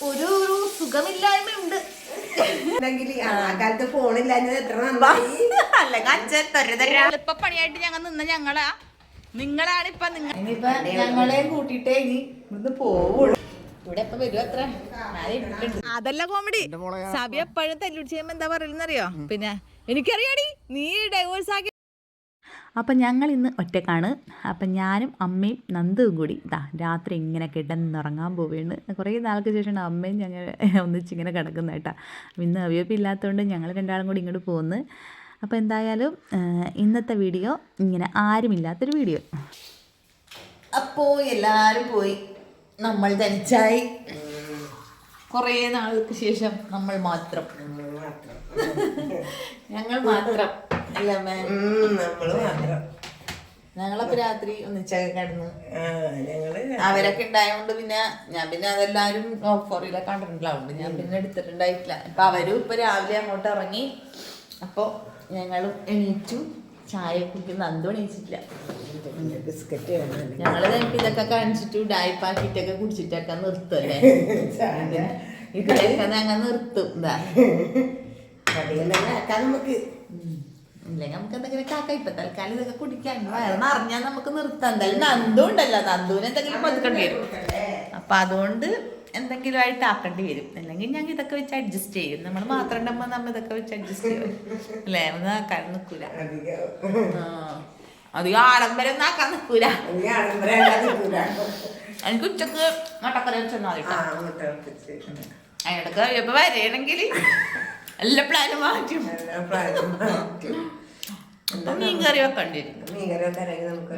ഒരു സുഖമില്ലായ്മ ഉണ്ട്. കാലത്ത് ഫോണില്ലാഞ്ഞത് എത്ര ഇപ്പൊ പണിയായിട്ട് ഞങ്ങൾ നിന്ന നിങ്ങളാണ് ഇപ്പൊ ഞങ്ങളെ കൂട്ടിട്ടേ ഇനി ഇവിടുന്ന് പോവുള്ളൂ. ഇവിടെ ഇപ്പൊ വരും അത്ര. അതല്ല കോമഡി. സഭ എപ്പോഴും തല്ലുപിടിച്ച് ചെയ്യുമ്പോ എന്താ പറയുന്നറിയോ? പിന്നെ എനിക്കറിയാടി നീ ഡൈവോഴ്സ് ആക്കി. അപ്പം ഞങ്ങൾ ഇന്ന് ഒറ്റക്കാണ്. അപ്പം ഞാനും അമ്മയും നന്ദുവും കൂടി രാത്രി ഇങ്ങനെ കിടന്നുറങ്ങാൻ പോവുകയാണ്. കുറേ നാൾക്ക് ശേഷമാണ് അമ്മയും ഞങ്ങൾ ഒന്നിച്ചിങ്ങനെ കിടക്കുന്നത് കേട്ടോ. ഇന്ന് അവയപ്പില്ലാത്തതുകൊണ്ട് ഞങ്ങൾ രണ്ടാളും കൂടി ഇങ്ങോട്ട് പോകുന്നു. അപ്പോൾ എന്തായാലും ഇന്നത്തെ വീഡിയോ ഇങ്ങനെ ആരുമില്ലാത്തൊരു വീഡിയോ. അപ്പോൾ എല്ലാവരും പോയി, നമ്മൾ തനിച്ചായി. കുറേ നാൾക്ക് ശേഷം നമ്മൾ മാത്രം ഞങ്ങൾ മാത്രം അല്ല ഞങ്ങളപ്പോ രാത്രി ഒന്നിച്ചൊക്കെ കിടന്നു. അവരൊക്കെ ഉണ്ടായതുകൊണ്ട് പിന്നെ ഞാൻ അതെല്ലാരും ഓഫറിലെ കണ്ടിട്ടുണ്ടാവുണ്ട്. ഞാൻ പിന്നെ എടുത്തിട്ടുണ്ടായിട്ടില്ല. അപ്പൊ അവരും ഇപ്പൊ രാവിലെ അങ്ങോട്ട് ഇറങ്ങി. അപ്പൊ ഞങ്ങളും എണീറ്റു. ചായ കുടിക്കുന്ന നന്ദു എണീച്ചിട്ടില്ല. ബിസ്ക്കറ്റ് ഞങ്ങള് ഇതൊക്കെ കാണിച്ചിട്ട് ഡായിപ്പാക്കിട്ടൊക്കെ കുടിച്ചിട്ടൊക്കെ നിർത്തുമല്ലേ. ഇതിലൊക്കെ ഞങ്ങൾ നിർത്തും. നമുക്ക് ഇല്ലെങ്കിൽ നമുക്ക് എന്തെങ്കിലും കാക്ക. ഇപ്പൊ തൽക്കാലം ഇതൊക്കെ കുടിക്കാൻ വയറിഞ്ഞാൽ നമുക്ക് നിർത്താം. എന്തായാലും നന്ദു ഉണ്ടല്ലോ, നന്ദുവിന് എന്തെങ്കിലും പതുക്കേണ്ടി വരും. അപ്പൊ അതുകൊണ്ട് എന്തെങ്കിലും ആയിട്ട് ആക്കേണ്ടി വരും. അല്ലെങ്കിൽ ഞങ്ങൾ ഇതൊക്കെ വെച്ച് അഡ്ജസ്റ്റ് ചെയ്യും. നമ്മൾ മാത്രം ഉണ്ടാകുമ്പോൾ നമ്മൾ ഇതൊക്കെ വെച്ച് അഡ്ജസ്റ്റ് ചെയ്യും അല്ലേ. ഒന്നും ആക്കാൻ നിൽക്കൂല. അധികം ആഡംബരം ഒന്നും ആക്കാൻ നിൽക്കൂല. എനിക്ക് ഉച്ചക്ക് മുട്ടക്കറി വെച്ചെന്നാ അതിനൊക്കെ ഇപ്പൊ വരണമെങ്കിൽ എല്ലാ പ്ലാനും മാറ്റും. മീൻ കറി വെക്കേണ്ടി വരും.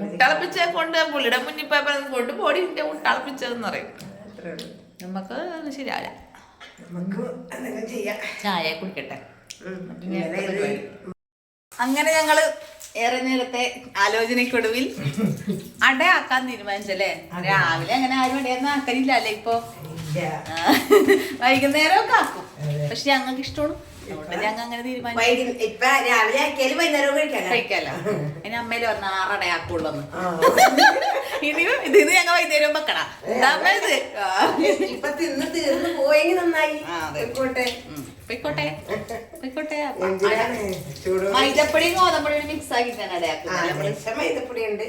മുട്ടളപ്പിച്ച കൊണ്ട് പുള്ളിയുടെ മുന്നിൽ കൊണ്ട് പോടി മുട്ടളപ്പിച്ചതെന്ന് പറയും. നമുക്ക് ശരിയാവില്ല. ചായ കുടിക്കട്ടെ. അങ്ങനെ ഞങ്ങള് ഏറെ നേരത്തെ ആലോചനയ്ക്കൊടുവിൽ അടയാക്കാൻ തീരുമാനിച്ചല്ലേ. രാവിലെ അങ്ങനെ ആരും അടയൊന്നും ആക്കലില്ല അല്ലേ. ഇപ്പൊ വൈകുന്നേരമൊക്കെ ആക്കും. പക്ഷെ ഞങ്ങൾക്ക് ഇഷ്ടമാണ്. ഞങ്ങൾ അങ്ങനെ കഴിക്കാലോ. ഇനി അമ്മയില് പറഞ്ഞ 6 അടയാക്കുള്ളൂ. ഇനി ഇതിന് ഞങ്ങൾ വൈകുന്നേരം വെക്കണം. പൊയ്ക്കോട്ടെ. മൈദപ്പൊടിയും ഗോതമ്പൊടിയും മിക്സ് ആക്കിട്ടാണ് അടയാക്കുന്നത്.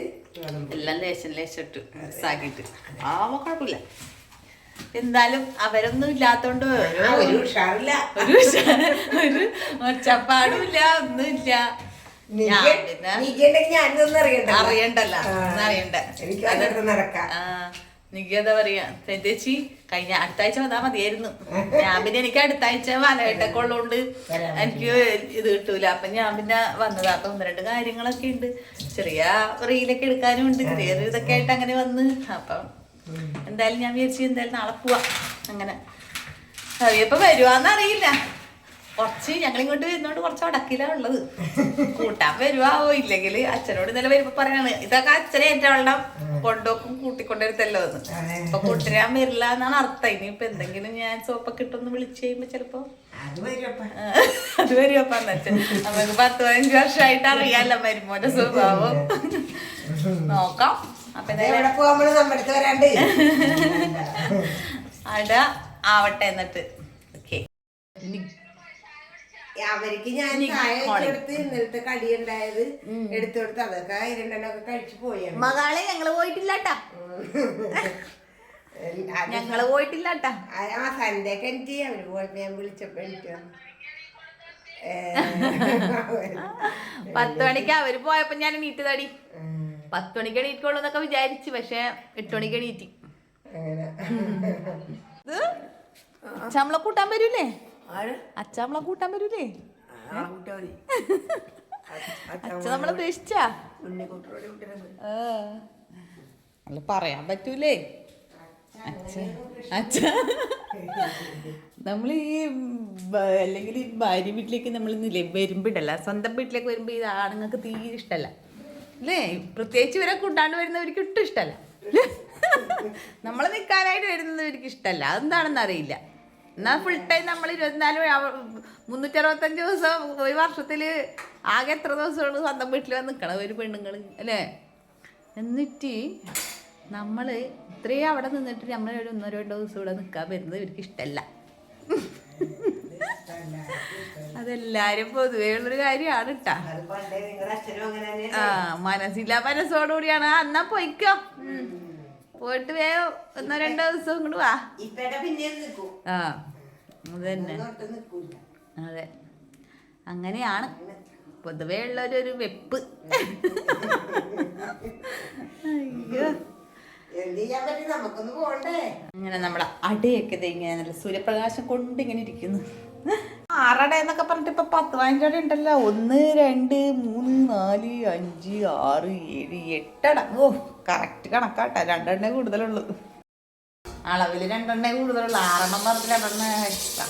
എല്ലാം ലേശം ഇട്ട് മിക്സ് ആക്കിട്ട് കുഴപ്പമില്ല. എന്തായാലും അവരൊന്നും ഇല്ലാത്തോണ്ട് ഒരു ഒച്ചപ്പാടുമില്ല, ഒന്നുമില്ല. അറിയണ്ടല്ല അറിയണ്ട. നിക്ക് എന്താ പറയാ ചേച്ചി കഴിഞ്ഞ അടുത്ത ആഴ്ച വന്നാ മതിയായിരുന്നു. ഞാൻ പിന്നെ എനിക്ക് അടുത്ത ആഴ്ച വലയിട്ടൊക്കെ ഉള്ളതുകൊണ്ട് എനിക്ക് ഇത് കിട്ടൂല. അപ്പൊ ഞാൻ പിന്നെ വന്നതാ. അപ്പൊ 1-2 കാര്യങ്ങളൊക്കെ ഉണ്ട്. ചെറിയ റീലൊക്കെ എടുക്കാനും ഉണ്ട്. ചെറിയൊരു ഇതൊക്കെ ആയിട്ട് അങ്ങനെ വന്ന്. അപ്പം എന്തായാലും ഞാൻ വിചാരിച്ചു എന്തായാലും നാളെ പോവാ. അങ്ങനെ ഇപ്പൊ വരുവാന്നറിയില്ല. കുറച്ച് ഞങ്ങളിങ്ങോട്ട് വരുന്നോണ്ട് കുറച്ച് അടക്കിലാ ഉള്ളത്. കൂട്ടാൻ വരുവാവോ ഇല്ലെങ്കിൽ അച്ഛനോട് ഇന്നലെ വരുമ്പോ പറയാണ് ഇതൊക്കെ അച്ഛനെ ഏറ്റവും കൊണ്ടോക്കും കൂട്ടിക്കൊണ്ടിരുത്തല്ലോ എന്ന്. ഇപ്പൊ കൂട്ടിരാൻ വരില്ല എന്നാണ് അർത്ഥം. ഇനിയിപ്പൊ എന്തെങ്കിലും ഞാൻ സോപ്പൊക്കെ ഇട്ടൊന്ന് വിളിച്ചു കഴിയുമ്പോ ചിലപ്പോ അത് വരുവപ്പ അച്ഛൻ. നമുക്ക് 10-15 വർഷമായിട്ട് അറിയാലോ മരുമോന്റെ സ്വഭാവം. നോക്കാം. അപ്പൊ അട ആവട്ടെ. എന്നിട്ട് അവർക്ക് ഞാൻ ഇന്നലത്തെ കടി ഉണ്ടായത് എടുത്തു കൊടുത്ത് അതൊക്കെ 2 കഴിച്ചു പോയ. മകളെ ഞങ്ങള് പോയിട്ടില്ലാട്ടാ. ഞങ്ങള് പോയിട്ടില്ലാട്ടാ. സൺഡേ ഒക്കെ എനിക്ക് അവര് പോയപ്പോ ഞാൻ വിളിച്ചപ്പോ എനിക്ക് 10 മണിക്ക് അവര് പോയപ്പോ ഞാൻ എണീറ്റ് തടി. 10 മണിക്ക് എണീറ്റുള്ളൂ എന്നൊക്കെ വിചാരിച്ചു. പക്ഷെ 8 മണിക്ക് എണീറ്റി. അച്ഛമ്മളെ കൂട്ടാൻ വരൂലേ? അച്ഛമ്മളെ കൂട്ടാൻ വരൂലേ? അച്ഛൻ നമ്മളെ ഉദ്ദേശിച്ചാ അല്ല പറയാൻ പറ്റൂലേ. അച്ഛ നമ്മൾ ഈ അല്ലെങ്കിൽ ഈ ഭാര്യ വീട്ടിലേക്ക് നമ്മൾ വരുമ്പോഴല്ല, സ്വന്തം വീട്ടിലേക്ക് വരുമ്പോ ഈ ആണുങ്ങൾക്ക് തീരെ ഇഷ്ടമല്ല അല്ലേ. പ്രത്യേകിച്ച് ഇവരെ കൂട്ടാണ്ട് വരുന്നവർക്ക് ഒട്ടും ഇഷ്ടമല്ല. നമ്മൾ നിൽക്കാനായിട്ട് വരുന്നവർക്ക് ഇഷ്ടമല്ല. അതെന്താണെന്ന് അറിയില്ല. എന്നാൽ ഫുൾ ടൈം നമ്മൾ 365 ദിവസം ഒരു വർഷത്തിൽ ആകെ എത്ര ദിവസമാണ് സ്വന്തം വീട്ടിൽ വന്ന് നിൽക്കണം ഒരു പെണ്ണുങ്ങൾ അല്ലേ. എന്നിട്ട് നമ്മൾ ഇത്രയും അവിടെ നിന്നിട്ട് നമ്മൾ ഒരു 1-2 ദിവസം ഇവിടെ നിൽക്കാൻ വരുന്നത് ഇവർക്ക് ഇഷ്ടമല്ല. അതെല്ലാരും പൊതുവേ ഉള്ളൊരു കാര്യമാണ് കേട്ടാ. മനസ്സോടുകൂടിയാണ് എന്നാ പോയിക്കോ, പോയിട്ട് വേഗം 1-2 ദിവസം ഇങ്ങോട്ട് വാ. ആ അത് തന്നെ, അതെ അങ്ങനെയാണ് പൊതുവേ ഉള്ളൊരു വെപ്പ്. അയ്യോ അങ്ങനെ നമ്മുടെ അടയൊക്കെ ഇങ്ങനെ നല്ല സൂര്യപ്രകാശം കൊണ്ട് ഇങ്ങനെ ഇരിക്കുന്നു. 6 അട എന്നൊക്കെ പറഞ്ഞിട്ട് ഇപ്പൊ 10-15 അട ഉണ്ടല്ലോ. 1, 2, 3, 4, 5, 6, 7, 8 അട. ഓ കറക്റ്റ് കണക്കാട്ടാ. 2 എണ്ണേ കൂടുതലുള്ളൂ, അളവില് 2 എണ്ണേ കൂടുതലുള്ളൂ. 6 എണ്ണം പറഞ്ഞിട്ട് 2 എണ്ണ എക്സ്ട്രാ.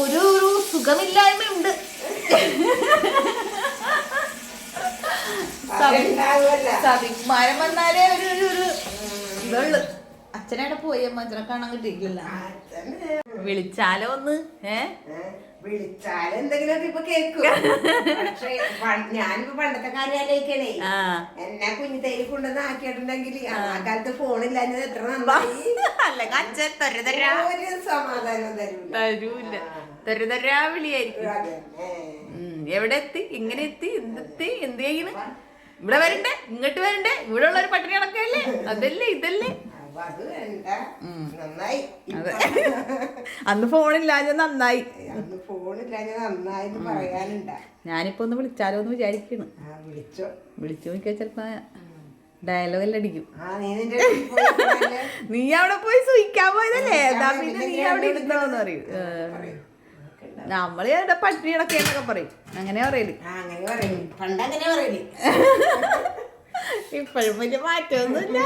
ഒരു സുഖമില്ലായ്മയുണ്ട്. സവിമാരം വന്നാലേ ഒരു ഇതുള്ളു. അച്ഛനവിടെ പോയി, അച്ഛനെ കാണാൻ കിട്ടിയില്ല. വിളിച്ചാലോ ഒന്ന് വിളിച്ചാലും എന്തെങ്കിലും ഇപ്പൊ കേൾക്കും. പക്ഷേ ഞാനിപ്പോ പണ്ടത്തെ കാര്യം ആലോചിക്കണേ. എന്നെ കുഞ്ഞിത്തേരി കൊണ്ടുവന്ന് ആക്കിയിട്ടുണ്ടെങ്കിൽ ആ കാലത്ത് ഫോണില്ലാഞ്ഞത് എത്ര നന്നായി. ഒരു സമാധാനം തരൂല്ല, തരുതരാ വിളിയായിരിക്കും. എവിടെ എത്തി, ഇങ്ങനെ എത്തി, എന്തെത്തി, എന്ത് ചെയ്യണ്, ഇവിടെ വരണ്ടേ, ഇങ്ങോട്ട് വരണ്ടേ, ഇവിടെ ഉള്ളൊരു പട്ടിണി നടക്കല്ലേ, അതല്ലേ ഇതല്ലേ. അന്ന് ഫോണില്ലാഞ്ഞ നന്നായി. ഞാനിപ്പോ ഒന്ന് വിളിച്ചാലോ എന്ന് വിചാരിക്കുന്നു. വിളിച്ചു നോക്കിയാ ചെലപ്പോ ഡയലോഗ് എല്ലാം അടിക്കും. നീ അവിടെ പോയി സൂയിക്കാൻ പോയതല്ലേ, എന്നാ പിന്നെ നീ അവിടെ ഇരുന്നോന്ന് പറയും. നമ്മള് പട്ടിണി കിടക്കുന്നൊക്കെ പറയും. അങ്ങനെ പറയല്. ഇപ്പോഴും വലിയ മാറ്റമൊന്നുമില്ല.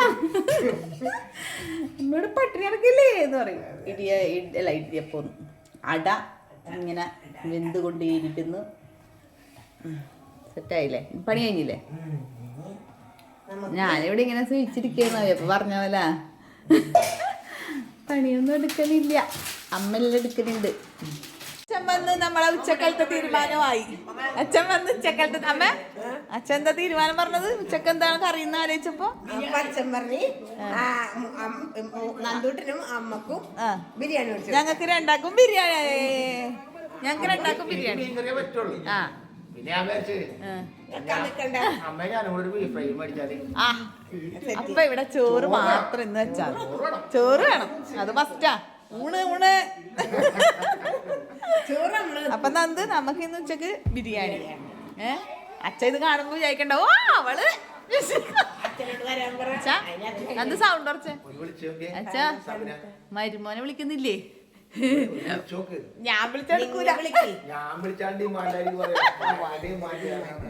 നമ്മളോട് പട്ടിണി കിടക്കില്ലേ എന്ന് പറയും. ഇടിയപ്പൊന്ന് അട ഇങ്ങനെ വെന്ത് കൊണ്ടേയിരിക്കുന്നു. സെറ്റായില്ലേ, പണി കഴിഞ്ഞില്ലേ? ഞാനിവിടെ ഇങ്ങനെ സൂചിച്ചിരിക്കുന്നു. എപ്പൊ പറഞ്ഞ പോലെ പണിയൊന്നും എടുക്കലില്ല, അമ്മയെല്ലാം എടുക്കലുണ്ട്. അച്ഛൻ വന്ന് നമ്മളെ ഉച്ചക്കാലത്തെ തീരുമാനമായി. അച്ഛൻ വന്ന് ഉച്ചക്കാലത്തെ അമ്മ അച്ഛൻ എന്താ തീരുമാനം പറഞ്ഞത്? ഉച്ചക്ക് എന്താണ് കറിയെന്ന് ആലോചിച്ചപ്പോ അച്ഛൻ പറഞ്ഞു നന്ദൂട്ടനും അമ്മക്കും ബിരിയാണി. ഞങ്ങൾക്ക് രണ്ടാക്കും ബിരിയാണി. ആ അപ്പൊ ഇവിടെ ചോറ് മാത്രം ഇന്ന് വെച്ചാൽ ചോറ് വേണം, അത് മസ്റ്റാ. ഊണ് അപ്പൊ നന്ദു നമുക്ക് ഇന്ന് ഉച്ചക്ക് ബിരിയാണി. അച്ഛ ഇത് കാണുമ്പോ വിചാരിക്കണ്ട ഓ അവള് നന്ദു സൗണ്ട് കുറച്ച്. അച്ഛാ മരുമോനെ വിളിക്കുന്നില്ലേ? ഞാൻ വിളിച്ചെടുക്കൂല,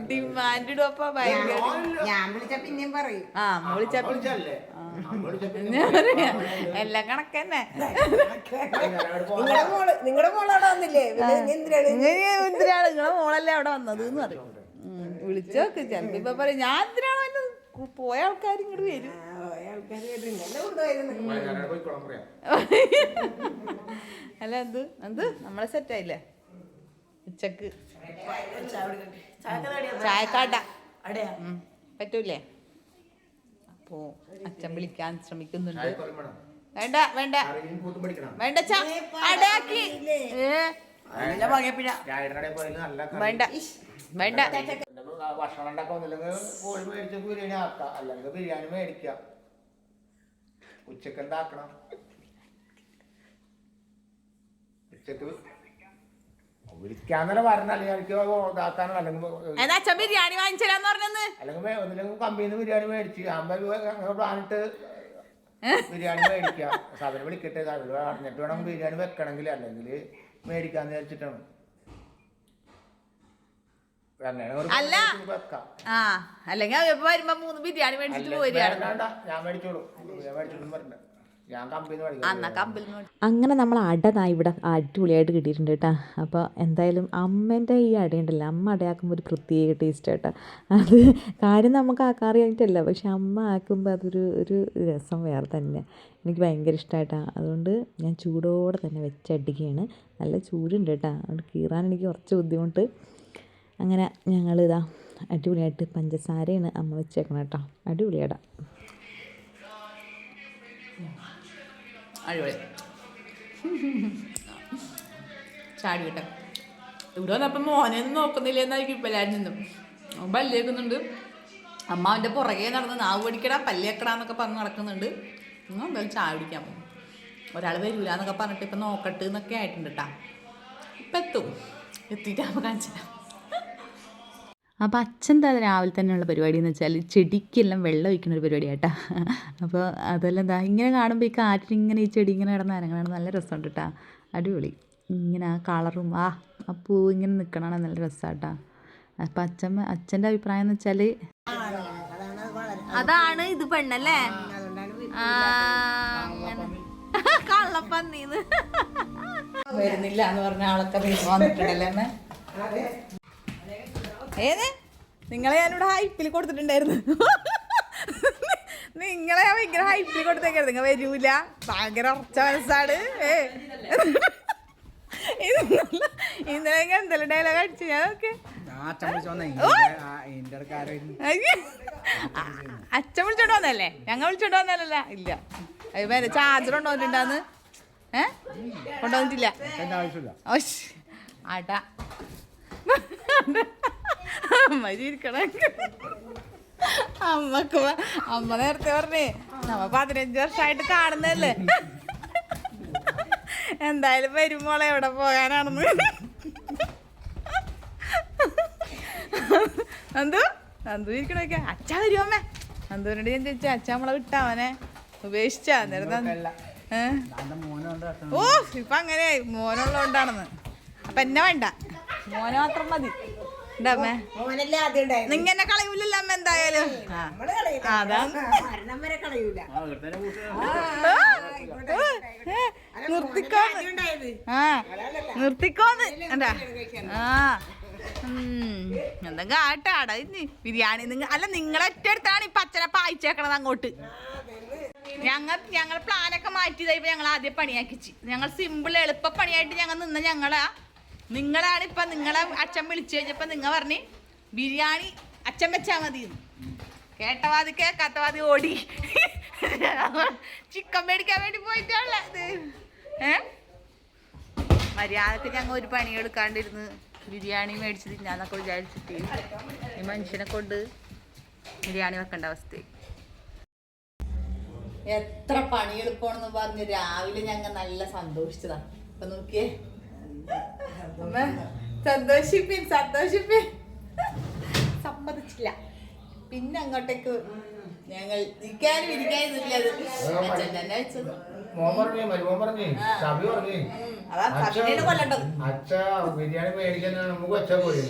ഡിമാൻഡ് ഇടും. അപ്പൊ ഭയങ്കര ഞാൻ വിളിച്ച പിന്നെയും പറയും. ആ വിളിച്ച എല്ലാം കണക്കന്നെ. നിങ്ങളുടെ മോളവിടെ വന്നില്ലേ? എന്തിനാണ് നിങ്ങളെ മോളല്ലേ അവിടെ വന്നത് എന്ന് പറയും. വിളിച്ചു നോക്ക്. ചിലപ്പോ ഇപ്പൊ പറയും ഞാൻ എന്തിനാണ് പോയ ആൾക്കാർ ഇങ്ങോട്ട് വരും. അല്ല എന്ത് നമ്മളെ സെറ്റായില്ലേ ഉച്ചക്ക് ചായക്കാട്ട പറ്റൂലേ? അപ്പോ അച്ഛൻ വിളിക്കാൻ ശ്രമിക്കുന്നുണ്ട്. വേണ്ട വേണ്ട വേണ്ട അടയാക്കി വേണ്ട വേണ്ട. ഭക്ഷണം ഉണ്ടാക്കുന്നില്ലെങ്കിൽ കോഴി മേടിച്ച ബിരിയാണി ആക്കാം, അല്ലെങ്കിൽ ബിരിയാണി മേടിക്കാം. ഉച്ചക്ക് എന്താക്കണം? ഉച്ചക്ക് വിളിക്കാന്നല്ല പറഞ്ഞാൽ എനിക്ക് ഇതാക്കാനോ അല്ലെങ്കിൽ ബിരിയാണി വാങ്ങിച്ചരാന്ന് പറഞ്ഞത്, അല്ലെങ്കിൽ ഒന്നില്ലെങ്കിൽ കമ്പിന്ന് ബിരിയാണി മേടിച്ച് പ്ലാനിട്ട് ബിരിയാണി മേടിക്കാം. സബിനെ വിളിക്കട്ടെ, സബിന് പറഞ്ഞിട്ട് വേണം ബിരിയാണി വെക്കണമെങ്കിൽ, അല്ലെങ്കിൽ മേടിക്കാന്ന് വിചാരിച്ചിട്ടാണ്. അല്ല അല്ലെങ്കിൽ വരുമ്പോ 3 ബിരിയാണി മേടിച്ചിട്ട് പോരുകയാണ്. ഞാൻ മേടിച്ചോളൂ, ഞാൻ മേടിച്ചോളൂ പറഞ്ഞ അങ്ങനെ നമ്മൾ അട ഇവിടെ അടിപൊളിയായിട്ട് കിട്ടിയിട്ടുണ്ട് കേട്ടോ. അപ്പോൾ എന്തായാലും അമ്മേൻ്റെ ഈ അടയുണ്ടല്ലോ, അമ്മ അടയാക്കുമ്പോൾ ഒരു പ്രത്യേക ടേസ്റ്റ് കേട്ടോ. അത് കാര്യം നമുക്ക് ആക്കാറിയായിട്ടല്ല, പക്ഷെ അമ്മ ആക്കുമ്പോൾ ഒരു രസം വേറെ തന്നെ. എനിക്ക് ഭയങ്കര ഇഷ്ടമായിട്ടാ. അതുകൊണ്ട് ഞാൻ ചൂടോടെ തന്നെ വെച്ചടിക്കുകയാണ്. നല്ല ചൂടുണ്ട് കേട്ടോ, അതുകൊണ്ട് കീറാൻ എനിക്ക് കുറച്ച് ബുദ്ധിമുട്ട്. അങ്ങനെ ഞങ്ങളിതാ അടിപൊളിയായിട്ട് പഞ്ചസാരയാണ് അമ്മ വെച്ചേക്കണം കേട്ടോ. അടിപൊളിയാടാ. അടിപൊളി ചാടി വിട്ടെ. ഇവിടെ വന്നപ്പം മോനെയൊന്നും നോക്കുന്നില്ല എന്നായിരിക്കും ഇപ്പം എല്ലാവരും നിന്നും. അവൻ പല്ലേക്കുന്നുണ്ട്. അമ്മ അവൻ്റെ പുറകെ നടന്ന് നാവ് പിടിക്കടാ പല്ലേക്കടാന്നൊക്കെ പറഞ്ഞ് നടക്കുന്നുണ്ട്. എന്തായാലും ചായ പിടിക്കാൻ പോകും. ഒരാൾ വരൂല എന്നൊക്കെ പറഞ്ഞിട്ട് ഇപ്പം നോക്കട്ട് എന്നൊക്കെ ആയിട്ടുണ്ട് കേട്ടാ. ഇപ്പം എത്തിയിട്ടാകുമ്പോൾ കാണിച്ചാൽ. അപ്പോൾ അച്ഛൻ്റെ രാവിലെ തന്നെയുള്ള പരിപാടി എന്ന് വെച്ചാൽ ചെടിക്കെല്ലാം വെള്ളം ഒഴിക്കുന്ന ഒരു പരിപാടി കേട്ടോ. അപ്പോൾ അതെല്ലാം എന്താ ഇങ്ങനെ കാണുമ്പോൾ ഈ കാറ്റിന് ഇങ്ങനെ ഈ ചെടി ഇങ്ങനെ കിടന്ന് അനങ്ങണം നല്ല രസമുണ്ട് കേട്ടോ. അടിപൊളി. ഇങ്ങനെ ആ കളറും ആ പൂ ഇങ്ങനെ നിൽക്കണതാണ് നല്ല രസമാണ് കേട്ടോ. അപ്പം അച്ഛൻ്റെ അഭിപ്രായം എന്ന് വെച്ചാൽ അതാണ് ഇത് പെണ്ണല്ലേ കള്ളപ്പന്നീന്ന് വരുന്നില്ല എന്ന് പറഞ്ഞ ആളൊക്കെ വന്നിട്ടുണ്ടല്ലേ അമ്മ. ഏത് നിങ്ങളെ ഞാനിവിടെ ഹൈപ്പിൽ കൊടുത്തിട്ടുണ്ടായിരുന്നു. നിങ്ങളെ ഞാൻ ഭയങ്കര ഹൈപ്പിൽ കൊടുത്തേക്കായിരുന്നു. നിങ്ങൾ വരൂല ഭയങ്കര ഉറച്ച മനസ്സാണ്. ഇന്നലെ എന്തെല്ലാം ഡയലോഗ് അടിച്ചു ഞാൻ. ഓക്കെ അച്ഛൻ വിളിച്ചോണ്ട് വന്നല്ലേ? ഞങ്ങൾ വിളിച്ചോണ്ട് വന്നല്ല. ഇല്ല അത് ചാർജർ കൊണ്ടുവന്നിട്ടുണ്ടാന്ന്. കൊണ്ടുവന്നിട്ടില്ല. ആട്ടാ അമ്മ ചിരിക്കണ. അമ്മ നേരത്തെ പറഞ്ഞേ നമ്മ 15 വർഷമായിട്ട് കാണുന്നല്ലേ. എന്തായാലും വരുമ്പോളെ എവിടെ പോകാനാണെന്ന്. നന്ദു ഇരിക്കണോക്കെ അച്ഛ വരുമമ്മേ. നന്ദുവിനോട് ഞാൻ ചോദിച്ചാ അച്ഛ നമ്മളെ വിട്ടാ അവനെ ഉപേക്ഷിച്ചാ നേരം. ഓ ഇപ്പൊ അങ്ങനെ മോനുള്ളതുകൊണ്ടാണെന്ന്. അപ്പൊ എന്നെ വേണ്ട, മോനെ മാത്രം മതി. നിങ്ങനെ കളയൂലല്ലോ അമ്മ എന്തായാലും. നിർത്തിക്കോന്ന് എന്താ എന്തെങ്കിലും ആട്ടാടാ ഇനി ബിരിയാണി. അല്ല നിങ്ങളൊറ്റടുത്താണ് ഈ പച്ചനെ പായിച്ചേക്കണത് അങ്ങോട്ട്. ഞങ്ങൾ പ്ലാനൊക്കെ മാറ്റിയതായിപ്പോ ഞങ്ങൾ ആദ്യം പണിയാക്കിച്ച്. ഞങ്ങൾ സിമ്പിൾ എളുപ്പ പണിയായിട്ട് ഞങ്ങൾ നിന്ന നിങ്ങളാണ് ഇപ്പൊ നിങ്ങളെ അച്ഛൻ വിളിച്ചു കഴിഞ്ഞപ്പോ നിങ്ങൾ പറഞ്ഞ് ബിരിയാണി അച്ഛൻ വെച്ചാ മതി. കേട്ടവാതി കേക്കാത്തവാതി ഓടി ചിക്കൻ മേടിക്കാൻ വേണ്ടി പോയിട്ടാണ്. മര്യാദക്ക് ഞങ്ങൾ ഒരു പണി എടുക്കാണ്ടിരുന്ന് ബിരിയാണി മേടിച്ച് തിന്നാന്നൊക്കെ വിചാരിച്ചിട്ട് ഈ മനുഷ്യനെ കൊണ്ട് ബിരിയാണി വെക്കേണ്ട അവസ്ഥ. എത്ര പണി എളുപ്പമാണെന്ന് പറഞ്ഞ് രാവിലെ ഞങ്ങൾ നല്ല സന്തോഷിച്ചതാ. അപ്പൊ നോക്കിയേ സന്തോഷിപ്പിൻ സമ്മതിച്ചില്ല. പിന്നെ അങ്ങോട്ടേക്ക് ഞങ്ങൾ നിൽക്കാനും ഇരിക്കാനും ഇല്ലത് അച്ഛൻ തന്നെ വെച്ചത്. അച്ഛ ബിരിയാണി മേടിക്കാൻ നമുക്ക് വെച്ചാ പോയി.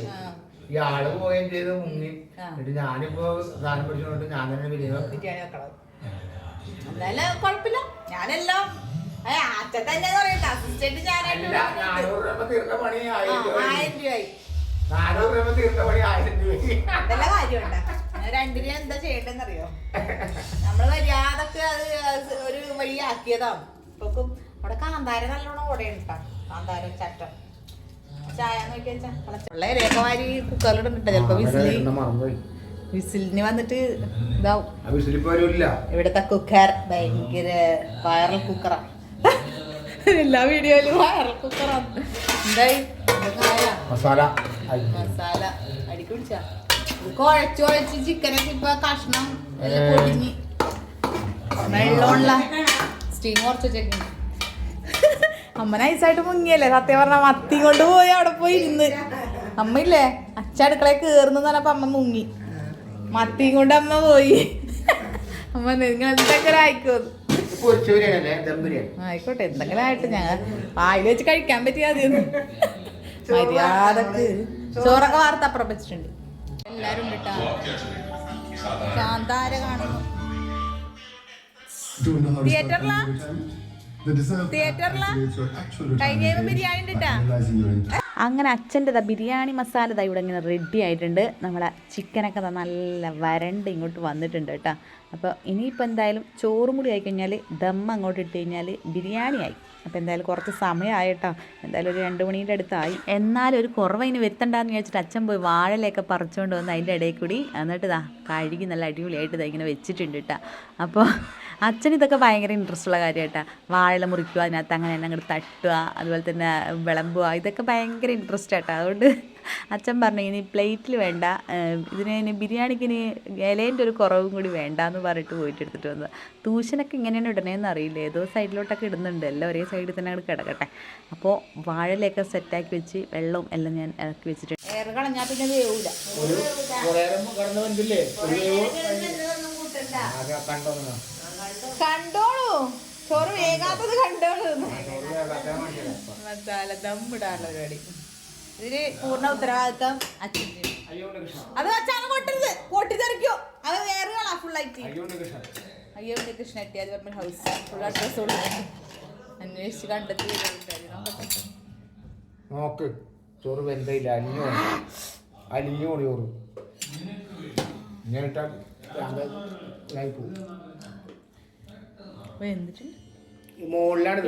ഈ ആള് പോവുകയും ചെയ്ത് മുങ്ങി. എന്നിട്ട് ഞാനിപ്പോ സാധനം പിടിച്ചോണ്ട് ഞാൻ തന്നെ ബിരിയാണി വെക്കണം. എന്തായാലും കുഴപ്പമില്ല. ഞാനെല്ലാം അച്ഛൻ തന്നെ പറയട്ടെ. അസിസ്റ്റന്റ് ഞാനായിട്ട് 1000 രൂപയായി. നല്ല കാര്യമുണ്ട്. 2 രൂപ എന്താ ചെയ്യേണ്ടെന്നറിയോ? നമ്മള് മര്യാദക്ക് അത് ഒരു വഴി ആക്കിയതാണ്. ഇപ്പം അവിടെ കാന്താര നല്ലോണം ഓടയാണ് കേട്ടോ. കാന്താര ചട്ടം ചായ നോക്കി വെച്ചാ വെള്ളയിലൊക്കെ വാരി കുക്കറിലിടുന്നുണ്ട്. ചിലപ്പോ വിസിലിന് വന്നിട്ട് ഇതാവും. ഇവിടുത്തെ കുക്കർ ഭയങ്കര വൈറൽ കുക്കറാ. എല്ലാ വീഡിയോയിലും വൈറൽ കുക്കറാണ്. എന്തായി മസാല അടിക്ക് പിടിച്ചാ കുഴച്ച് ചിക്കനൊക്കെ ഇപ്പൊ കഷ്ണം എല്ലാം പൊടിഞ്ഞ് വെള്ളമുള്ള സ്റ്റീം കുറച്ച് വെച്ചേക്കുന്നു. അമ്മ നൈസായിട്ട് മുങ്ങിയല്ലേ സത്യം പറഞ്ഞ. മത്തി കൊണ്ട് പോയി അവിടെ പോയി ഇരുന്ന്. അമ്മ ഇല്ലേ അച്ഛ അടുക്കളയിൽ കേറുന്നു പറഞ്ഞപ്പോ അമ്മ മുങ്ങി. മത്തിയും കൊണ്ട് അമ്മ പോയി. അമ്മ നിങ്ങൾ എന്തെങ്കിലും ആയിക്കോന്ന്. ആയിക്കോട്ടെ എന്തെങ്കിലും ആയിട്ട് ഞങ്ങൾ വായിൽ വെച്ച് കഴിക്കാൻ പറ്റിയാ മതിയൊന്ന്. മര്യാദക്ക് ചോറൊക്കെ വാർത്തപ്പുറം വെച്ചിട്ടുണ്ട്. എല്ലാരും ഉണ്ട് കാന്താര കാണുന്നു. തിയേറ്ററിലാ കഴിഞ്ഞ ബിരിയാണി ഉണ്ട്. അങ്ങനെ അച്ഛൻ്റെ ബിരിയാണി മസാല ഇവിടെ ഇങ്ങനെ റെഡി ആയിട്ടുണ്ട്. നമ്മളെ ചിക്കനൊക്കെ നല്ല വരണ്ട് ഇങ്ങോട്ട് വന്നിട്ടുണ്ട് കേട്ടോ. അപ്പോൾ ഇനിയിപ്പോൾ എന്തായാലും ചോറും കൂടി ആയിക്കഴിഞ്ഞാൽ ദം അങ്ങോട്ട് ഇട്ട് കഴിഞ്ഞാൽ ബിരിയാണി ആയി. അപ്പോൾ എന്തായാലും കുറച്ച് സമയമായി കേട്ടോ. എന്തായാലും ഒരു 2 മണീൻ്റെ അടുത്തായി. എന്നാലും ഒരു കുറവതിന് വരുത്തണ്ടെന്ന് വിചാരിച്ചിട്ട് അച്ഛൻ പോയി വാഴയിലൊക്കെ പറിച്ചുകൊണ്ട് വന്ന് അതിൻ്റെ ഇടയിൽ കൂടി എന്നിട്ട് കഴുകി നല്ല അടിപൊളിയായിട്ട് ഇങ്ങനെ വെച്ചിട്ടുണ്ട് കേട്ടോ. അപ്പോൾ അച്ഛൻ ഇതൊക്കെ ഭയങ്കര ഇൻട്രസ്റ്റ് ഉള്ള കാര്യം കേട്ടോ. വാഴ മുറിക്കുക, അതിനകത്ത് അങ്ങനെ തന്നെ അങ്ങോട്ട് തട്ടുക, അതുപോലെ തന്നെ വിളമ്പുക, ഇതൊക്കെ ഭയങ്കര ഇൻട്രസ്റ്റ് കേട്ടോ. അതുകൊണ്ട് അച്ഛൻ പറഞ്ഞു ഇനി പ്ലേറ്റിൽ വേണ്ട, ഇനി ബിരിയാണിക്ക് ഇനി ഇലേൻ്റെ ഒരു കുറവും കൂടി വേണ്ട എന്ന് പറഞ്ഞിട്ട് പോയിട്ട് എടുത്തിട്ട് വന്നത്. തൂശനൊക്കെ ഇങ്ങനെയാണ് ഇടണേന്ന് അറിയില്ല, ഏതോ സൈഡിലോട്ടൊക്കെ ഇടുന്നുണ്ട്. എല്ലാം ഒരേ സൈഡിൽ തന്നെ അങ്ങോട്ട് കിടക്കട്ടെ. അപ്പോൾ വാഴയിലൊക്കെ സെറ്റാക്കി വെച്ച് വെള്ളവും എല്ലാം ഞാൻ ഇറക്കി വെച്ചിട്ടുണ്ട്. ഏറെ കളഞ്ഞാൽ പിന്നെ വേവൂല. കണ്ടോളൂ, ചോറ് വേഗാത്തത് കണ്ടോളൂ. മസാല ദമ്മിടാനുള്ള പരിപാടി. ഇതിന് പൂർണ്ണ ഉത്തരവാദിത്തം അച്ഛൻ്റെ. അത് അച്ഛാണ് കൊട്ടരുത്, പൊട്ടിത്തെറിക്കോ, അത് വേറെ കാണാം ഫുള്ളായിട്ട്. അയ്യോ കൃഷ്ണ എട്ടിയാതി ഹൗസ് ഫുൾ അഡ്രസ് അന്വേഷിച്ച് കണ്ടെത്തി നോക്ക്. ചോറ് വെന്തയില്ല, അലിഞ്ഞു ചോറ് ഇങ്ങനെ മുകളിലാണ്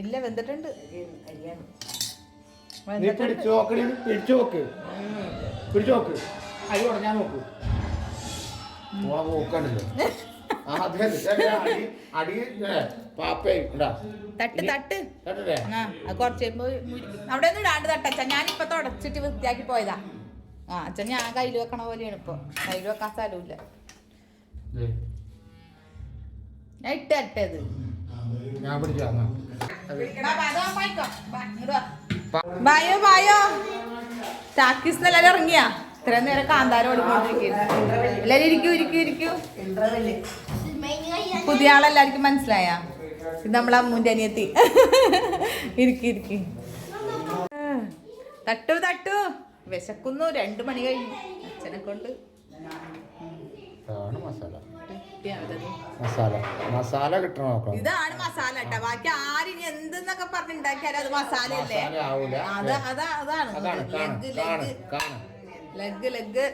ഇല്ല വെന്തിട്ടുണ്ട്. പിടിച്ചു നോക്ക് അരി ഉടഞ്ഞാ നോക്ക്. നോക്കണ്ടല്ലോ അടി പാപ്പയും തട്ട് കുറച്ച് അവിടെ ഒന്നും ഇടാണ്ട് തട്ടച്ച. ഞാനിപ്പോ തുടച്ചിട്ട് വൃത്തിയാക്കി പോയതാ. അച്ഛൻ ഞാൻ കയ്യിൽ വെക്കണ പോലെയാണ് ഇപ്പൊ. കയ്യിൽ വെക്കാൻ സ്ഥലമില്ല. ഞാൻ ഇട്ടത് ഞാൻ പിടിച്ചു. ബായോ ബായോ ടാക്കീസ് എല്ലാരും ഇറങ്ങിയാ? ഇത്രയും നേരം കാന്താരം ഓടിക്കൊണ്ടിരിക്കുന്നു. എല്ലാരും ഇരിക്കൂ. പുതിയ ആളെല്ലാവർക്കും മനസ്സിലായ? ഇത് നമ്മളെ അമ്മൂന്റെ അനിയത്തി. ഇരിക്കി തട്ടു വിശക്കുന്നു. 2 മണി കഴിഞ്ഞു. അച്ഛനെ കൊണ്ട് മസാല കിട്ടണം. ഇതാണ് മസാല കേട്ടോ. ബാക്കി ആരും എന്തെന്നൊക്കെ പറഞ്ഞുണ്ടാക്കിയാലും അത് മസാലയല്ലേ. അതാണ് ലെഗ്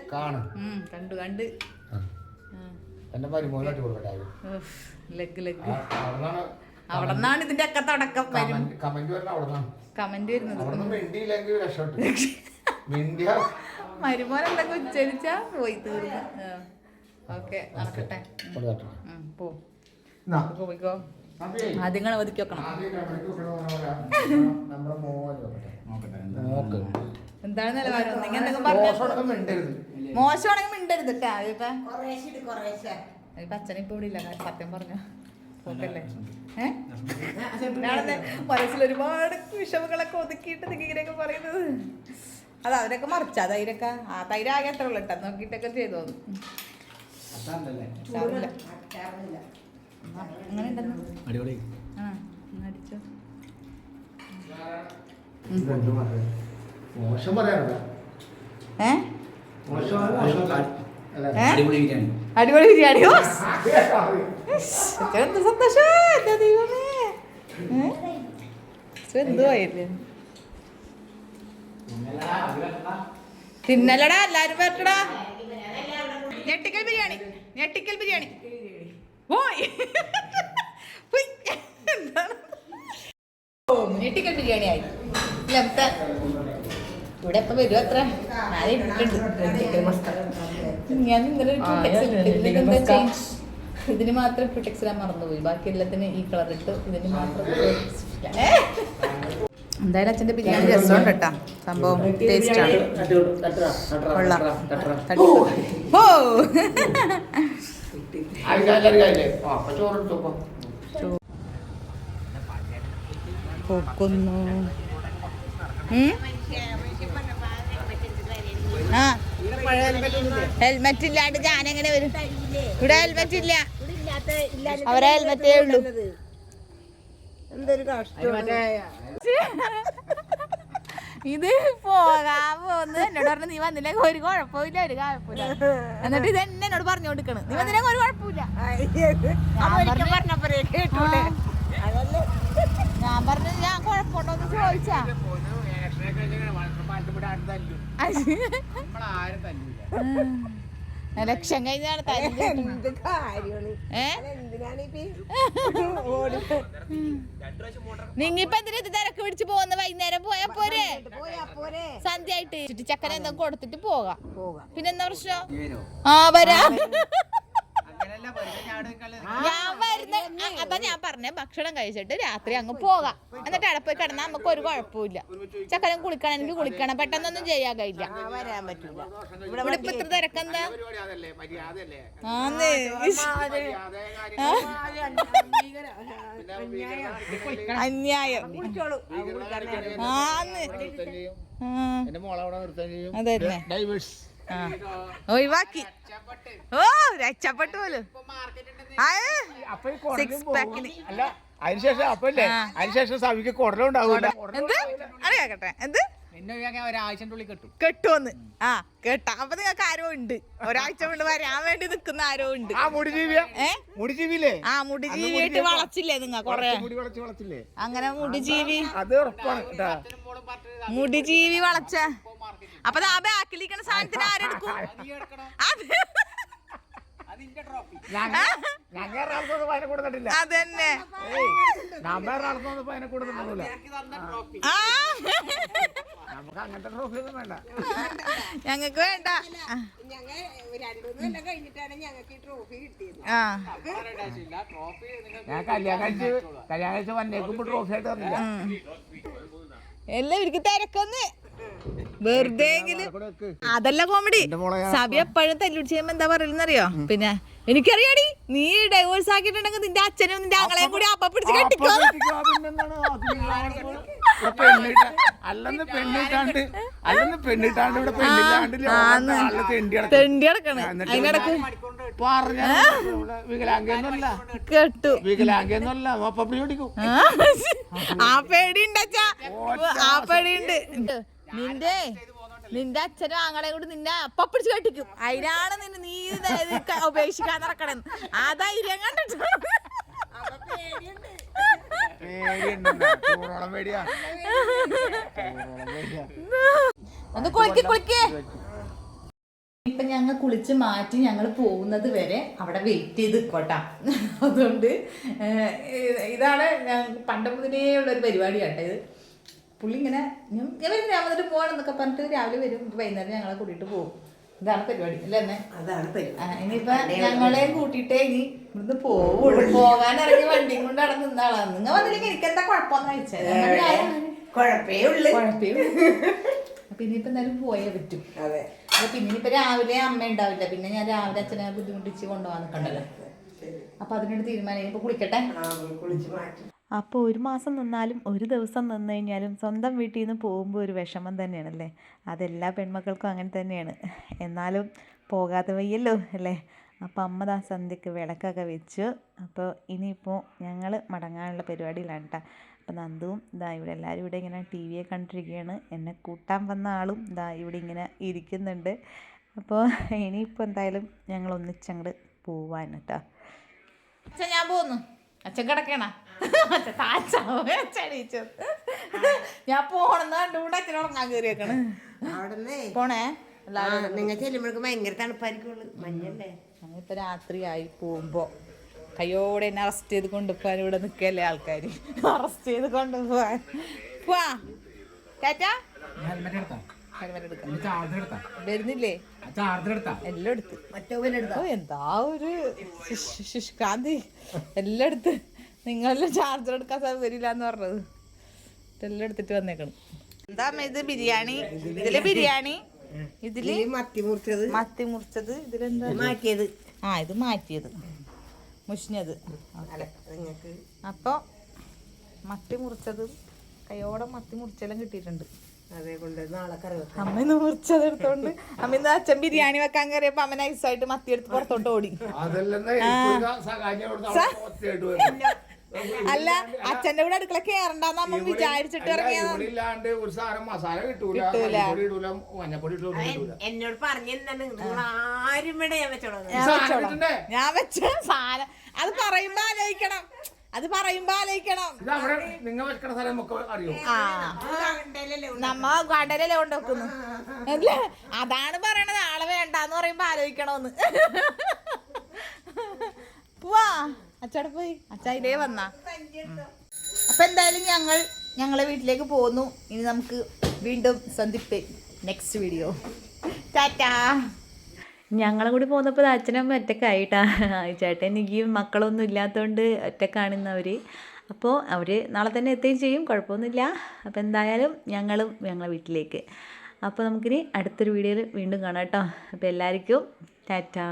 കണ്ട് എന്റെ മരുമോനായിട്ട് കൊടുക്കട്ടെ. ലെഗ് അവിടെ നിന്നാണ് ഇതിന്റെ ഒക്കെ തുടക്കം. കമന്റ് വരുന്നത് മരുമോൻ എന്തൊക്കെ ഉച്ചരിച്ചാ പോയി തീർന്നു. ഓക്കെ നടക്കട്ടെ. പോയിക്കോ. ആദ്യങ്ങൾ ഒതുക്കി വെക്കണം. എന്താണ് നിലവാരം? നിങ്ങൾ എന്തെങ്കിലും പറഞ്ഞു. മോശമാണെങ്കിൽ മിണ്ടരുത് കേട്ടോ. അച്ഛനെ ഇപ്പൊ ഇവിടെ ഇല്ല, സത്യം പറഞ്ഞ പോക്കല്ലേ. മനസ്സിൽ ഒരുപാട് വിഷമങ്ങളൊക്കെ ഒതുക്കിയിട്ട് ഇങ്ങനെയൊക്കെ പറയുന്നത്. അത് അവരൊക്കെ മറിച്ചാ തൈരൊക്കെ. ആ തൈര് ആകെ എത്ര ഉള്ള ഇട്ടാ നോക്കിയിട്ടൊക്കെ ചെയ്തു. അങ്ങനെ ഉണ്ടെന്ന് അടിച്ചോ. മോശം പറയാനുണ്ടോ? അടിപൊളി ബിരിയാണിയോ? എന്ത് സന്തോഷം. എന്റെ ദൈവമേ, എന്തുവായില്ലേ തിന്നലടാ എല്ലാരും പറ്റടാ. ഞെട്ടിക്കൽ ബിരിയാണി പോയി. ഞെട്ടിക്കൽ ബിരിയാണി ആയി. ഇവിടെ ഇപ്പൊ വരും അത്ര. ഞാൻ ഇന്നലെ ഇതിന് മാത്രം പ്രിടെക്സ് ഇടാൻ മറന്നുപോയി. ബാക്കി എല്ലാത്തിനും ഈ കളർ ഇട്ട് ഇതിന് മാത്രം. എന്തായാലും അച്ഛൻ്റെ ബിരിയാണി രസമുണ്ട് കേട്ടോ. സംഭവം ടേസ്റ്റാണ്. പോക്കുന്നു. ഹെൽമെറ്റ് ഇല്ലാണ്ട് ഞാനെങ്ങനെ വരും? ഇവിടെ ഹെൽമെറ്റ് ഇല്ല. അവരെ ഹെൽമെറ്റേ ഉള്ളൂ. ഇത് പോകാൻ പോകുന്നത് എന്നോട് പറഞ്ഞു. നീ വന്നില്ലെങ്കിൽ ഒരു കുഴപ്പമില്ല. എന്നിട്ട് ഇത് എന്നെ എന്നോട് പറഞ്ഞോണ്ടിരിക്കണ്. നീ വന്നില്ലെങ്കിൽ ഒരു കുഴപ്പമില്ല. ഞാൻ പറഞ്ഞു ഞാൻ കുഴപ്പമുണ്ടോന്ന് ചോദിച്ചാ ലക്ഷം കഴിഞ്ഞാണ് എന്ത് കാര്യമാണ് എന്തിനാണ് നിങ്ങിപ്പോ എന്തിനാ ഇത് തിരക്ക് പിടിച്ച് പോകുന്ന വൈകുന്നേരം പോയാ പോരെ സന്ധ്യ ആയിട്ട് ചക്കര എന്തെങ്കിലും കൊടുത്തിട്ട് പോകാം പിന്നെന്താ പ്രശ്നം ആ വരാം ഞാൻ വരുന്ന അതാ ഞാൻ പറഞ്ഞ ഭക്ഷണം കഴിച്ചിട്ട് രാത്രി അങ്ങ് പോകാം എന്നിട്ട് അവിടെ പോയി കിടന്നാൽ നമുക്ക് ഒരു കുഴപ്പമില്ല ചക്കരം കുളിക്കണം എനിക്ക് കുളിക്കണം പെട്ടെന്നൊന്നും ചെയ്യാൻ കഴിയില്ല വരാൻ പറ്റൂല ഇവിടെ ഇപ്പൊ ഇത്ര തിരക്കെന്താ അന്യായം അതന്നെ ഒഴിവാക്കി ഓ രക്ഷപ്പെട്ടു പോലും അല്ല അതിനുശേഷം അപ്പല്ലേ അതിനുശേഷം സവിക്ക് കുടലുണ്ടാവൂല എന്ത് അറിയാക്കട്ടെ എന്ത് ഒരാഴ്ചൻ്റെ കിട്ടും കെട്ടുവന്ന് ആ കേട്ടാ അപ്പൊ നിങ്ങൾക്ക് ആരോ ഉണ്ട് ഒരാഴ്ച കൊണ്ട് വരാൻ വേണ്ടി നിക്കുന്ന ആരോ ഉണ്ട് ആ മുടിജീവിയില്ലേ ആ മുടിജീവിയായിട്ട് വളച്ചില്ലേ നിങ്ങ കൊറേ വളച്ചില്ലേ അങ്ങനെ മുടിജീവി അത് ഉറപ്പാണ് കേട്ടാ മുടിജീവി വളച്ച അപ്പൊ ആ ബാക്കിലിരിക്കണ സാധനത്തിന് ആരെടുക്കും അതന്നെ നമുക്ക് അങ്ങനത്തെ ട്രോഫി ഒന്നും വേണ്ട ഞങ്ങക്ക് വേണ്ട ഞാൻ കല്യാണം കഴിച്ച് വന്നേക്കുമ്പോ ട്രോഫി ആയിട്ട് അറിയില്ല എല്ലാം ഇവർക്ക് തിരക്കൊന്ന് വെറുതെ അതല്ല കോമഡി സബി എപ്പോഴും തല്ലുപിടി ചെയ്യുമ്പോ എന്താ പറയുന്നറിയോ പിന്നെ എനിക്കറിയാടി നീ ഡൈവോഴ്സ് ആക്കിയിട്ടുണ്ടെങ്കിൽ നിന്റെ അച്ഛനും നിന്റെ ആങ്ങളെയും കൂടി അപ്പ പിടിച്ച് കെട്ടിക്കോ തെണ്ടി കിടക്കണ അതിനിടക്ക് കേട്ടു ആ പേടിയുണ്ട് അച്ഛാ ആ പേടിയുണ്ട് നിന്റെ അച്ഛനും ആങ്ങളെ കൂടി നിന്നെ അപ്പ പിടിച്ച് കെട്ടിക്കും അതിനാണ് നിന്നെ നീ ഉപേക്ഷിക്കാൻ നടക്കണം ആ ധൈര്യം കണ്ടിട്ട് ഒന്ന് കുളിക്കേ ഇപ്പൊ ഞങ്ങൾ കുളിച്ച് മാറ്റി ഞങ്ങൾ പോകുന്നത് വരെ അവിടെ വെയിറ്റ് ചെയ്ത് നിൽക്കോട്ടാ അതുകൊണ്ട് ഇതാണ് പണ്ട് മുതലേ ഉള്ളൊരു പരിപാടി കേട്ടോ ഇത് പുള്ളി ഇങ്ങനെ ഞാൻ വന്നിട്ട് പോകണമെന്നൊക്കെ പറഞ്ഞിട്ട് രാവിലെ വരും വൈകുന്നേരം ഞങ്ങളെ കൂട്ടിയിട്ട് പോകും ഇതാണ് പരിപാടി അല്ലേ തന്നെ അതാണ് ഇനിയിപ്പൊ ഞങ്ങളെയും കൂട്ടിയിട്ടേ ഇനി ഇവിടുന്ന് പോവുള്ളൂ പോകാൻ ഇറങ്ങി വണ്ടിയും കൊണ്ട് അവിടെ നിന്നാളാണ് നിങ്ങൾ വന്നില്ലെങ്കിൽ എനിക്കെന്താ കുഴപ്പമെന്ന് വെച്ചാൽ കുഴപ്പേ ഉള്ളു അപ്പൊ ഇനിയിപ്പോ എന്തായാലും പോയേ പറ്റും അപ്പൊ പിന്നെ ഇനിയിപ്പൊ രാവിലെ അമ്മ ഉണ്ടാവില്ല പിന്നെ ഞാൻ രാവിലെ അച്ഛനെ ബുദ്ധിമുട്ടിച്ച് കൊണ്ടുപോകാൻ നിൽക്കണ്ടല്ലോ അപ്പൊ അതിനൊരു തീരുമാനം ഇപ്പൊ കുളിക്കട്ടെ അപ്പോൾ ഒരു മാസം നിന്നാലും ഒരു ദിവസം നിന്ന് കഴിഞ്ഞാലും സ്വന്തം വീട്ടിൽ നിന്ന് പോകുമ്പോൾ ഒരു വിഷമം തന്നെയാണല്ലേ അതെല്ലാ പെൺമക്കൾക്കും അങ്ങനെ തന്നെയാണ് എന്നാലും പോകാതെ വയ്യല്ലോ അല്ലേ അപ്പോൾ അമ്മ ദാ സന്ധ്യക്ക് വിളക്കൊക്കെ വെച്ചു അപ്പോൾ ഇനിയിപ്പോൾ ഞങ്ങൾ മടങ്ങാനുള്ള പരിപാടിയിലാണ് കേട്ടോ അപ്പോൾ നന്ദുവും ഇതാ ഇവിടെ എല്ലാവരും ഇവിടെ ഇങ്ങനെ ടി വിയെ കണ്ടിരിക്കുകയാണ് എന്നെ കൂട്ടാൻ വന്ന ആളും ഇതാ ഇവിടെ ഇങ്ങനെ ഇരിക്കുന്നുണ്ട് അപ്പോൾ ഇനിയിപ്പോൾ എന്തായാലും ഞങ്ങൾ ഒന്നിച്ചങ്ങോട്ട് പോവാൻ കേട്ടോ അച്ഛൻ ഞാൻ പോന്നു അച്ഛൻ കിടക്കണ ഞാൻ പോണെന്ന് കണ്ടുകൂടെ അച്ഛൻ ഉറങ്ങാൻ കയറിയേക്കണ് പോണേ നിങ്ങൾ ചെല്ലുമ്പോഴേക്ക് ഭയങ്കര തണുപ്പായിരിക്കുള്ളൂ മഞ്ഞല്ലേ ഞങ്ങളിപ്പോ രാത്രിയായി പോകുമ്പോ കയ്യോടെ എന്നെ അറസ്റ്റ് ചെയ്ത് കൊണ്ടുപോകാൻ ഇവിടെ നിൽക്കല്ലേ ആൾക്കാർ അറസ്റ്റ് ചെയ്ത് കൊണ്ടുപോവാൻ പോവാ ടാറ്റാ വരുന്നില്ലേ എല്ലാം എടുത്ത് എന്താ ഒരു ശുഷ്കാന്തി എല്ലാം എടുത്ത് നിങ്ങളെല്ലാം ചാർജർ എടുക്കാൻ സൗകര്യമില്ല എന്ന് പറഞ്ഞത് എല്ലാം എടുത്തിട്ട് വന്നേക്കണം എന്താ ഇത് ബിരിയാണി ഇതില് ബിരിയാണി ഇതില് മത്തി മുറിച്ചത് ഇതിലെന്താ മാറ്റിയത് ആ ഇത് മാറ്റിയത് മുഷിഞ്ഞത് അപ്പൊ മത്തി മുറിച്ചതും കയ്യോടെ മത്തി മുറിച്ചെല്ലാം കിട്ടിയിട്ടുണ്ട് അമ്മ ഇന്ന് മുറിച്ചത് എടുത്തോണ്ട് അമ്മ ഇന്ന് അച്ഛൻ ബിരിയാണി വെക്കാൻ കയറിയപ്പോ അമ്മ നൈസായിട്ട് മത്തി എടുത്ത് പുറത്തോട്ട് ഓടി അല്ല അച്ഛന്റെ കൂടെ അടുക്കള കേറണ്ടെന്ന് അമ്മ വിചാരിച്ചിട്ട് ഇറങ്ങിയതാണ് എന്നോട് പറഞ്ഞെന്താണ് ആരും ഞാൻ വെച്ച സാധനം അത് പറയുമ്പോ ആലോചിക്കണം അത് പറയുമ്പോ ആലോചിക്കണം. ഇത് അവിടെ നിങ്ങൾ വെക്കണ സ്ഥലം നമുക്ക് അറിയോ? ആ നമ്മ കടലല്ലേ കൊണ്ടുവെക്കുന്നു അല്ലേ? അതാണ് പറയണത്, ആളെ വേണ്ടാന്ന് പറയുമ്പോ ആലോചിക്കണോന്ന്. പോവാ അച്ചാടെ പോയി, അച്ചായിലേ വന്നാ. അപ്പൊ എന്തായാലും ഞങ്ങളെ വീട്ടിലേക്ക് പോന്നു. ഇനി നമുക്ക് വീണ്ടും സന്ധിപ്പ് നെക്സ്റ്റ് വീഡിയോ. ടാറ്റാ. ഞങ്ങളും കൂടി പോന്നപ്പോൾ അച്ഛനമ്മ ഒറ്റക്കായിട്ടാ. ചേട്ടൻ എനിക്കും മക്കളൊന്നും ഇല്ലാത്തതുകൊണ്ട് ഒറ്റക്കാണെന്നവർ. അപ്പോൾ അവർ നാളെ തന്നെ എത്തുകയും ചെയ്യും, കുഴപ്പമൊന്നുമില്ല. അപ്പോൾ എന്തായാലും ഞങ്ങളെ വീട്ടിലേക്ക്. അപ്പോൾ നമുക്കിനി അടുത്തൊരു വീഡിയോയിൽ വീണ്ടും കാണാം കേട്ടോ. അപ്പോൾ എല്ലാവർക്കും ടാറ്റാ.